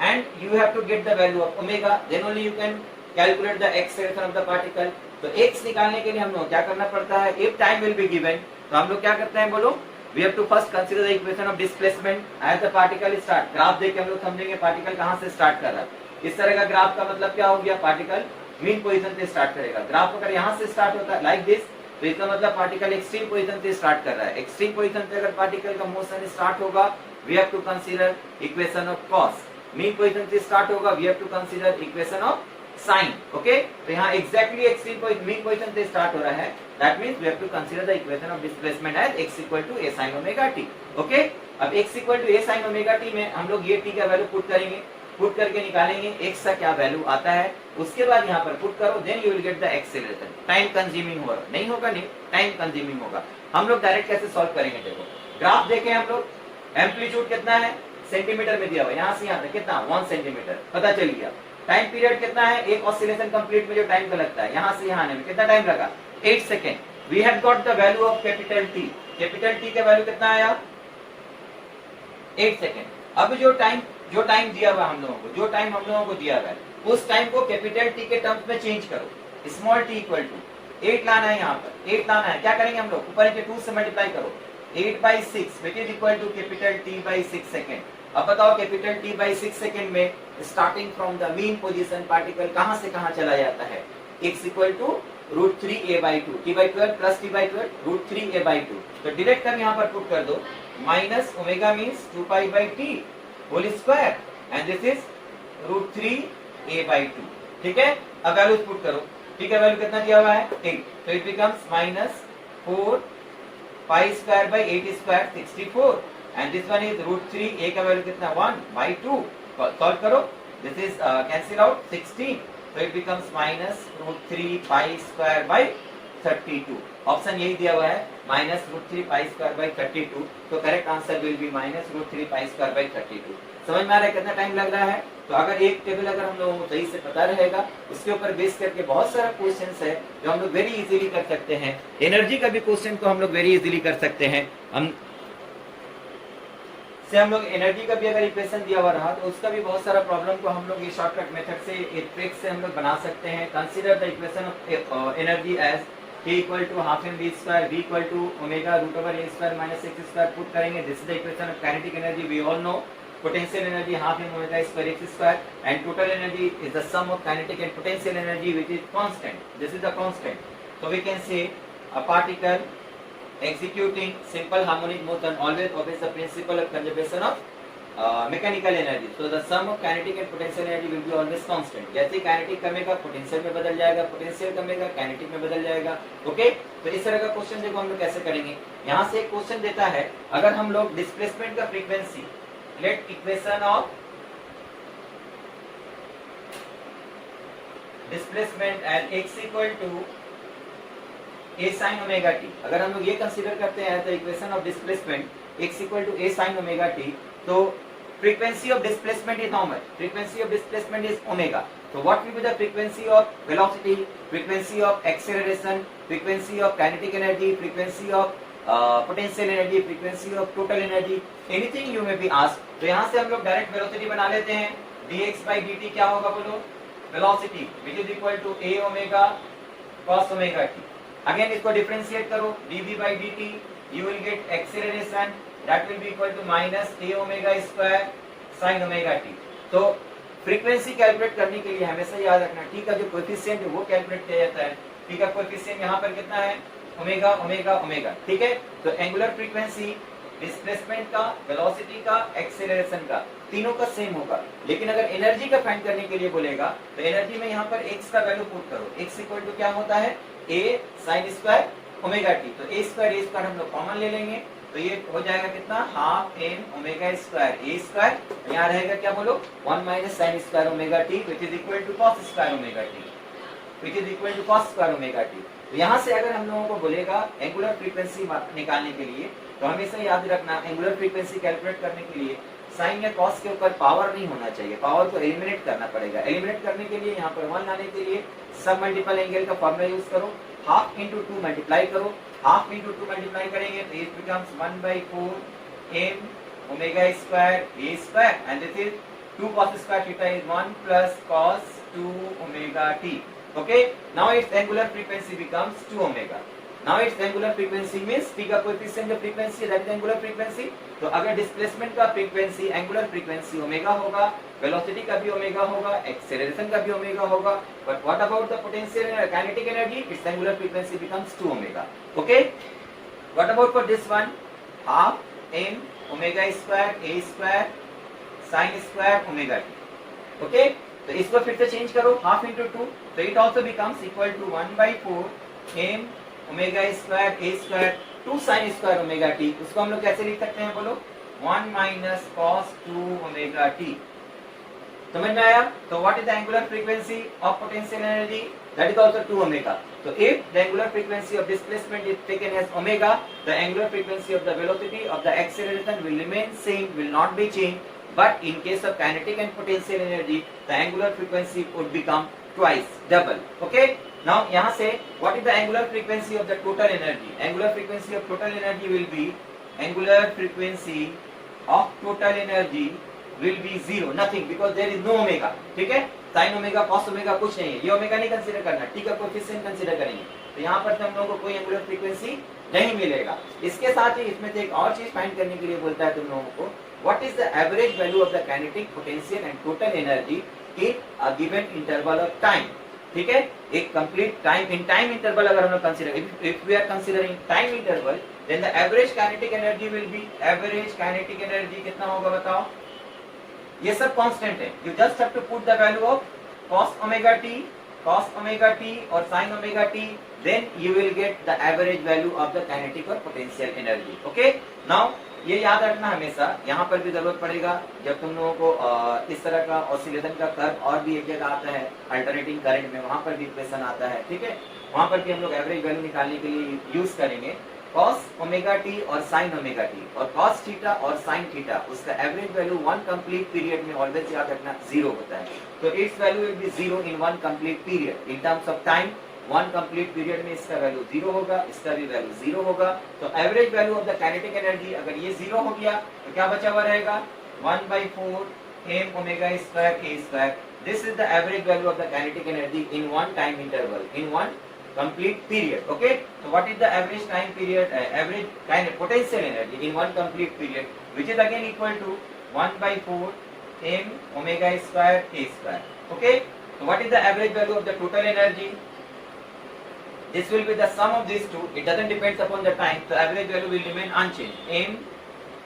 and you have to get the value of omega, then only you can calculate the acceleration of the particle। तो x निकालने के लिए हम लोग क्या करना पड़ता है, if time will be given, तो हम लोग क्या करते हैं बोलो, we have to first consider the equation of displacement as the particle start। Graph देख के हम लोग समझेंगे पार्टिकल कहाँ से स्टार्ट कर रहा है। इस तरह का ग्राफ का मतलब क्या हो गया, पार्टिकल मीन पोजीशन से स्टार्ट करेगा। ग्राफ अगर यहाँ से स्टार्ट होता है लाइक दिस, तो इसका मतलब पार्टिकल एक्सट्रीम पोजीशन से स्टार्ट कर रहा है। एक्सट्रीम पोजीशन से अगर पार्टिकल का मोशन स्टार्ट होगा, we have to consider equation of cos। Mean position से स्टार्ट होगा, we have to consider equation of sine, okay. तो यहाँ एक्जैक्टली एक्सट्रीम मीन पोजीशन से स्टार्ट हो रहा है, that means we have to consider the equation of displacement as x equal to a sin omega t, okay. अब x equal to a sin omega t में हम लोग ये t का वैल्यू पुट करेंगे, पुट करके निकालेंगे x का क्या वैल्यू आता है, उसके बाद यहाँ पर पुट करो, then you will get the acceleration. Time consuming होगा, नहीं होगा, नहीं टाइम कंज्यूमिंग होगा। हम लोग डायरेक्ट कैसे सॉल्व करेंगे, देखो ग्राफ देखें हम लोग, एम्पलीट्यूड कितना है, सेंटीमीटर में दिया हुआ है, यहाँ से यहाँ तक कितना 1 सेंटीमीटर पता चल गया। टाइम पीरियड कितना है, एक ऑसिलेशन कंप्लीट में जो टाइम का लगता है, यहाँ से यहाँ आने में कितना टाइम लगा, 8 second. We have got the value of capital T, capital T का वैल्यू कितना आया, 8 सेकेंड। अब जो टाइम दिया हुआ हम लोगों को, जो टाइम हम लोगों को दिया हुआ है, उस टाइम को कैपिटल टी के टर्म्स में चेंज करो। स्मॉल टी इक्वल टू 8 लाना है, यहाँ पर 8 लाना है, क्या करेंगे हम लोग, ऊपर के 2 से मल्टीप्लाई करो, 8/6 which is equal to capital T by 6 second. अब बताओ कैपिटल टी बाई 6 सेकेंड में starting from the mean position particle कहां से कहां चला जाता है, x equal to √3a/2, t/12 plus t/12 √3a/2। तो डायरेक्ट कर यहाँ पर पुट कर दो, minus omega means 2π/t whole square and this is √3a/2, ठीक है। अब वैल्यू पुट करो, t का वैल्यू कितना दिया हुआ है 8, तो it becomes minus 4π²/8² 64 and this one is √3, a का वैल्यू कितना 1/2। सॉल्व करो, दिस इज कैंसिल आउट 16 तो it becomes minus root 3 pi square by 32। Option यही दिया हुआ है, minus root 3 pi square by 32। तो correct answer will be minus root 3 pi square by 32। समझ में आ रहा है कितना टाइम लग रहा है? तो अगर एक टेबल अगर हम लोगों को सही से पता रहेगा, उसके ऊपर बेस करके बहुत सारा क्वेश्चंस है जो हम लोग वेरी इजीली कर सकते हैं। एनर्जी का भी क्वेश्चन को हम लोग वेरी इजीली कर सकते हैं। हम लोग एनर्जी का भी अगर इक्वेशन दिया हुआ रहा तो उसका भी बहुत सारा प्रॉब्लम को हम लोग ये शॉर्टकट मेथड से, एक ट्रिक से हम लोग बना सकते हैं। Consider the equation of energy as K equal to half m v square, V equal to omega root over a square minus x square put करेंगे। This is the equation of kinetic energy. We all know potential energy half m omega square x square and total energy is the sum of kinetic and potential energy which is constant. This is the constant. So we can say a particle executing simple harmonic motion always obeys the principle of conservation of mechanical energy. So the sum of kinetic and potential energy will be always constant. जैसे kinetic कमेगा potential में बदल जाएगा, potential कमेगा kinetic में बदल जाएगा। Okay, तो इस तरह का क्वेश्चन देखो हम लोग कैसे करेंगे। यहाँ से एक क्वेश्चन देता है, अगर हम लोग डिस्प्लेसमेंट का frequency, let equation of displacement as x equal to a sin omega t, अगर हम लोग ये कंसीडर करते हैं तो equation of displacement x equal to a sin omega t, तो frequency of displacement is how much? Frequency of displacement is omega. So what will be the frequency of velocity, frequency of acceleration, frequency of kinetic energy, frequency of potential energy, frequency of total energy, anything you may be asked. तो यहाँ से हम लोग direct velocity बना लेते हैं। dx by dt क्या होगा बोलो? Velocity which is equal to a omega cos omega t। Again इसको डिफरेंशिएट करो, dv by dt you will get acceleration that will be equal to minus a omega square sin omega t। तो frequency calculate करने के लिए हमेशा याद रखना t का जो कोएफिशिएंट है वो कैलकुलेट किया जाता है। t का कोएफिशिएंट यहाँ पर कितना है? ओमेगा ओमेगा ओमेगा, ठीक है। तो एंगुलर फ्रीक्वेंसी डिस्प्लेसमेंट का, वेलोसिटी का, एक्सेलरेशन का, तीनों का सेम होगा। लेकिन अगर एनर्जी का फाइंड करने के लिए बोलेगा तो एनर्जी में यहाँ पर x का वैल्यू पुट करो। x इक्वल टू क्या होता है? a sin square omega t। तो a स्क्वायर हम लोग कॉमन ले लेंगे, तो ये हो जाएगा कितना? Half m omega square a square, यहाँ रहेगा क्या बोलो? 1 minus sine square omega t which is equal to cos square omega t, which is equal to cos square omega t। तो यहाँ से अगर हम लोगों को बोलेगा एंगुलर फ्रीक्वेंसी निकालने के लिए, तो हमेशा याद रखना एंगुलर फ्रीक्वेंसी कैलकुलेट करने के लिए साइन या कॉस के ऊपर पावर नहीं होना चाहिए, पावर को एलिमिनेट करना पड़ेगा। एलिमिनेट करने के लिए यहाँ पर 1 लाने के लिए सब मल्टीपल एंगल का फॉर्मूला यूज करो, हाफ इंटू 2 मल्टीप्लाई करो। हाफ इंटू 2 मल्टीप्लाई करेंगे तो it becomes 1/4 m omega square a square and this is 2 cos square theta is 1 plus cos 2 omega t। Okay, now its angular frequency becomes 2 omega. Now its angular frequency means t का coefficient of frequency, that is angular frequency। तो अगर displacement का frequency, angular frequency omega होगा, velocity का भी omega होगा, acceleration का भी ओमेगा होगा, but what about the potential and kinetic energy? Its angular frequency becomes 2 omega. Okay, what about for this one? Half m omega square a square sin square omega t। Okay, तो इसको फिर से change करो, half into 2, तो it also becomes equal to 1/4 m omega square a square 2 sin square omega t। उसको हम लोग कैसे लिख सकते हैं बोलो? 1 माइनस cos 2 ओमेगा t। समझ में आया? तो what is the angular frequency of potential energy? That is also 2 omega. तो if the angular frequency of displacement is taken as omega, the angular frequency of the velocity of the acceleration will remain same, will not be change. But in case of kinetic and potential energy, the angular frequency would become twice, double. Okay? Now यहाँ से what is the angular frequency of the total energy? Angular frequency of total energy will be, angular frequency of total energy will be 0, nothing, because there is no omega. ठीक है? sin omega, cos omega कुछ नहीं है, ये omega नहीं consider करना, t का coefficient consider करेंगे। तो यहाँ पर हम लोगों को कोई एंगुलर फ्रीक्वेंसी नहीं मिलेगा। इसके साथ ही इसमें से एक और चीज फाइंड करने के लिए बोलता है तुम लोगों को, what is the average value of the kinetic, potential and total energy in a given interval of time। ठीक है, एक complete time, in time interval अगर हम लोग consider, if we are considering time interval, then the average kinetic energy will be, average kinetic energy कितना होगा बताओ? ये सब कांस्टेंट है, you just have to put the value of cos omega t और sin omega t, then you will get the average value of the kinetic or potential energy। Okay, now ये याद रखना हमेशा, यहाँ पर भी जरूरत पड़ेगा जब तुम लोगों को इस तरह का ऑसिलेशन का कर्व और भी एक जगह आता है अल्टरनेटिंग करंट में, वहां पर भी इक्वेशन आता है, ठीक है, वहां पर भी हम लोग एवरेज वैल्यू निकालने के लिए यूज करेंगे cos ओमेगा टी और sin ओमेगा टी, और cos थीटा और sin थीटा, उसका average value one complete period में ऑलवेज याद रखना जीरो होता है। तो it's value will be zero in one complete period. In terms of time one complete period में इसका वैल्यू जीरो होगा, इसका भी वैल्यू जीरो होगा। तो average value of the kinetic energy अगर ये जीरो हो गया तो क्या बचा हुआ रहेगा, 1/4 m omega square k square. This is the average value of the kinetic energy in one time interval, in one complete period. Okay, so what is the average time period, average kinetic potential energy in one complete period, which is again equal to 1/4 m omega square k square. Okay, so what is the average value of the total energy? This will be the sum of these two. It doesn't depend upon the time, so average value will remain unchanged, m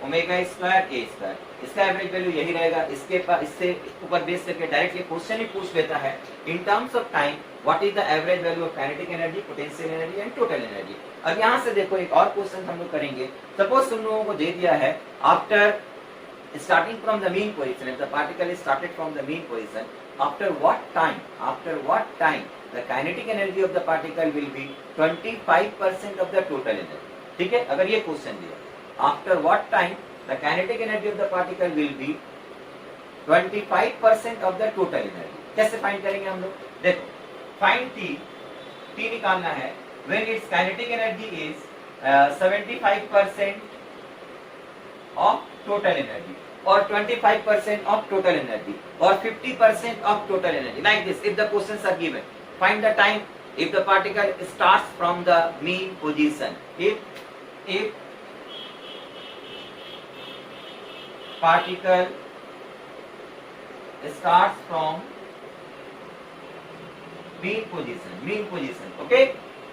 omega square के square, इसका average value यही रहेगा। इससे ऊपर base करके direct ये question ही पूछ लेता है in terms of time what is the average value of kinetic energy, potential energy and total energy. अब यहाँ से देखो एक और क्वेश्चन हम लोग करेंगे। सपोज तुम लोगों को दे दिया है after starting from the mean position, if the particle is started from the mean position, after what time the kinetic energy of the particle will be 25% of the total energy. ठीक है, अगर ये question दिया after what time the kinetic energy of the particle will be 25% of the total energy। कैसे find करेंगे हम लोग, देखो फाइंड t निकालना है when its kinetic energy is 75% of total energy or 25% of total energy or 50% of total energy, like this if the questions are given। find the time if the particle starts from the mean position, if particle starts from mean position। Okay,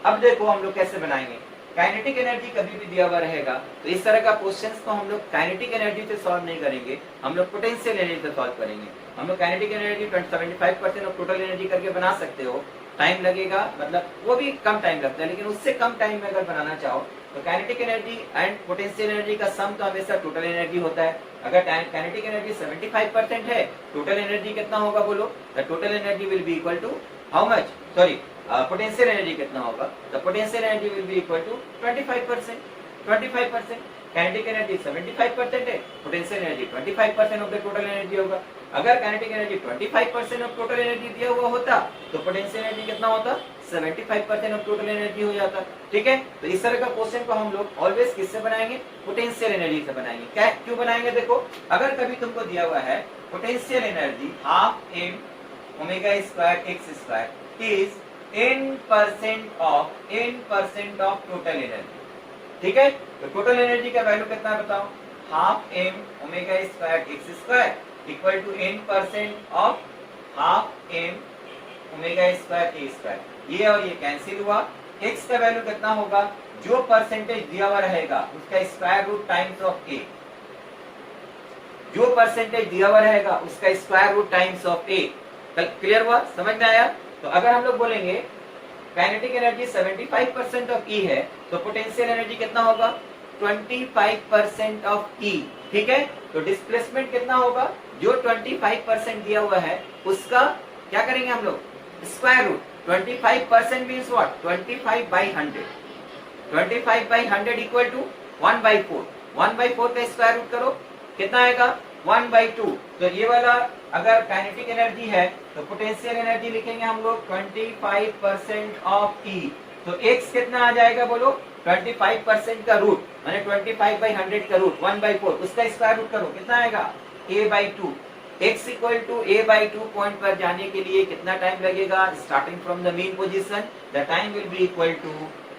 अब देखो हम लोग कैसे बनाएंगे। Kinetic energy कभी भी दिया हुआ रहेगा तो इस तरह का क्वेश्चंस को हम लोग काइनेटिक एनर्जी से सॉल्व नहीं करेंगे, हम लोग पोटेंशियल एनर्जी से सॉल्व करेंगे। हम लोग kinetic energy 75% of total energy करके बना सकते हो, टाइम लगेगा, मतलब वो भी कम टाइम लगता है, लेकिन उससे कम टाइम में अगर बनाना चाहो तो kinetic energy and potential energy का सम तो हमेशा टोटल एनर्जी होता है। अगर काइनेटिक एनर्जी 75% है, टोटल एनर्जी कितना होगा बोलो, the total energy will be equal to how much, sorry potential energy कितना होगा, the potential energy will be equal to 25%। Kinetic energy 75% है, potential energy 25% of the total energy होगा। अगर kinetic energy 25% of total energy दिया हुआ होता तो potential energy कितना होता, 75% ऑफ टोटल एनर्जी हो जाता। ठीक है, तो इस तरह का क्वेश्चन को हम लोग ऑलवेज किससे बनाएंगे, पोटेंशियल एनर्जी से बनाएंगे। क्या क्यों बनाएंगे, देखो अगर कभी तुमको दिया हुआ है potential energy half m omega square x square is n% of total energy. ठीक है, तो टोटल एनर्जी का वैल्यू कितना है बताओ, half m omega square x square equal to n% of half m omega square a square. ये और ये कैंसिल हुआ, x का वैल्यू कितना होगा, जो परसेंटेज दिया हुआ रहेगा उसका square root times of a, जो परसेंटेज दिया हुआ रहेगा उसका square root times of a। Clear हुआ, समझ में आया। तो अगर हम लोग बोलेंगे काइनेटिक एनर्जी 75% ऑफ E है तो पोटेंशियल एनर्जी कितना होगा, 25% ऑफ E। ठीक है, तो डिस्प्लेसमेंट कितना होगा, जो 25% दिया हुआ है उसका क्या करेंगे हम लोग, square root. 25% means what, 25/100। 25/100 equal to 1/4। 1/4 का स्क्वायर रूट करो, कितना आएगा, 1/2। तो ये वाला अगर काइनेटिक एनर्जी है तो पोटेंशियल एनर्जी लिखेंगे हम लोग 25% ऑफ E। तो x कितना आ जाएगा बोलो, 25% का रूट माने 25/100 का रूट 1/4, उसका स्क्वायर रूट करो, कितना आएगा, a/2। x equal to a/2 point पर जाने के लिए कितना टाइम लगेगा, starting from the mean position, the time will be equal to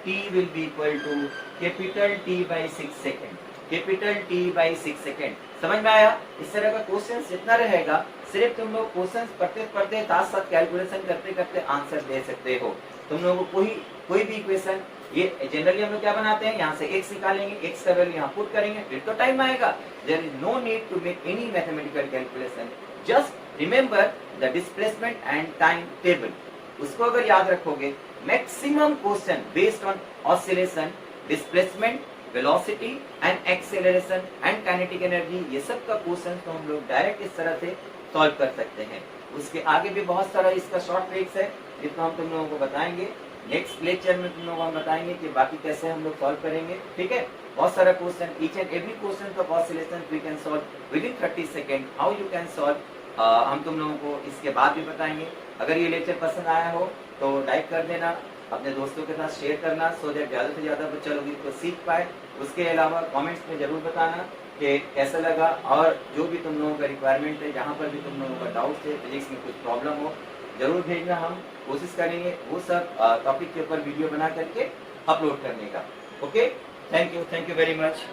t will be equal to capital T/6 second, capital T/6 second. समझ में आया। इस तरह का क्वेश्चन जितना रहेगा सिर्फ तुम लोग क्वेश्चन पढ़ते साथ साथ कैलकुलेशन करते करते आंसर दे सकते हो। तुम लोगों को कोई भी इक्वेशन, ये जनरली हम लोग क्या बनाते हैं, यहाँ से x निकालेंगे, x का वैल्यू यहाँ पुट करेंगे, फिर तो टाइम आएगा। There is no need to make any mathematical calculation, just remember the displacement and time table. उसको अगर याद रखोगे, maximum question based on oscillation, displacement, velocity and acceleration and kinetic energy, ये सब का क्वेश्चन तो हम लोग डायरेक्ट इस तरह से सॉल्व कर सकते हैं। उसके आगे भी बहुत सारा इसका शॉर्ट ट्रिक्स है जिसको हम तुम लोगों को बताएंगे। नेक्स्ट लेक्चर में तुम लोगों को हम बताएंगे कि बाकी कैसे हम लोग सॉल्व करेंगे, ठीक है। बहुत सारा question, each and every question of oscillation we can solve within 30 second. How you can solve हम तुम लोगों को इसके बाद भी बताएंगे। अगर ये लेक्चर पसंद आया हो तो लाइक कर देना, अपने दोस्तों के साथ शेयर करना, सो दैट ज़्यादा से ज़्यादा बच्चा लोग इसको सीख पाए। उसके अलावा कमेंट्स में जरूर बताना कि कैसा लगा, और जो भी तुम लोगों का रिक्वायरमेंट है, जहाँ पर भी तुम लोगों का डाउट है, फिजिक्स में कुछ प्रॉब्लम हो, जरूर भेजना। हम कोशिश करेंगे वो सब टॉपिक के ऊपर वीडियो बना करके अपलोड करने का। Okay, thank you very much.